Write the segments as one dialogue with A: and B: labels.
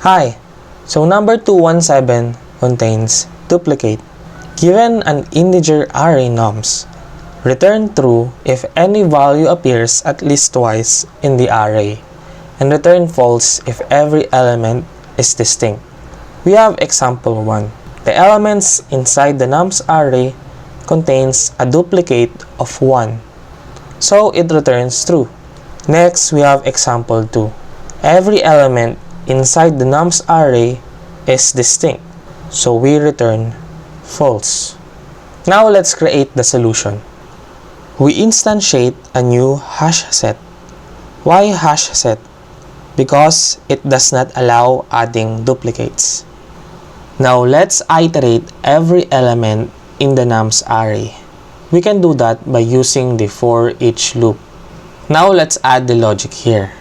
A: Hi, so number 217 contains duplicate. Given an integer array nums, return true if any value appears at least twice in the array, and return false if every element is distinct. We have example 1. The elements inside the nums array contains a duplicate of 1, so it returns true. Next, we have example 2. Every element inside the nums array is distinct, so we return false. Now let's create the solution. We instantiate a new hash set. Why hash set? Because it does not allow adding duplicates. Now let's iterate every element in the nums array. We can do that by using the for each loop. Now let's add the logic here.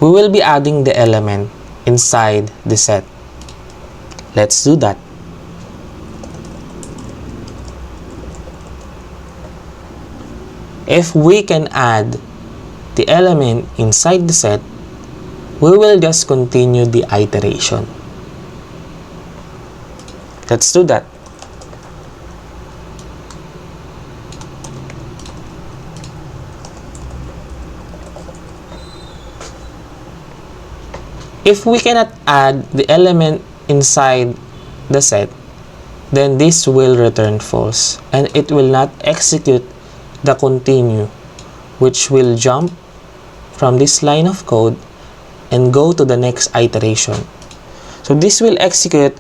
A: We will be adding the element inside the set. Let's do that. If we can add the element inside the set, we will just continue the iteration. Let's do that. If we cannot add the element inside the set, then this will return false and it will not execute the continue, which will jump from this line of code and go to the next iteration. So this will execute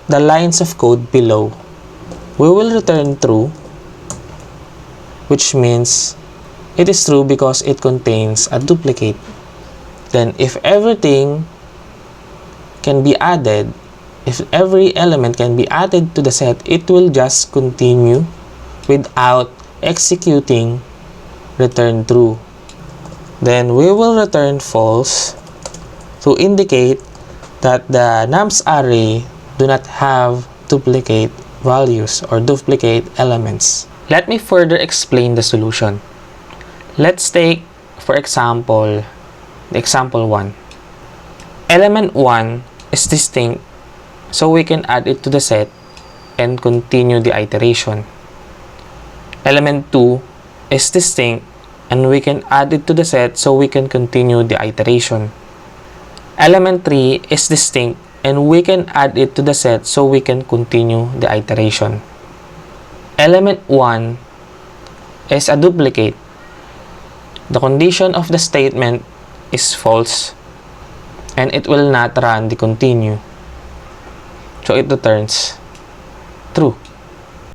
A: the lines of code below. We will return true, which means it is true because it contains a duplicate. Then if everything can be added, if every element can be added to the set, it will just continue without executing return true. Then we will return false to indicate that the nums array do not have duplicate values or duplicate elements. Let me further explain the solution. Let's take, for example, the example 1. Element 1 is distinct, so we can add it to the set and continue the iteration. Element 2 is distinct, and we can add it to the set so we can continue the iteration. Element 3 is distinct, and we can add it to the set so we can continue the iteration. Element 1 is a duplicate. The condition of the statement is false, and it will not run the continue. So it returns true.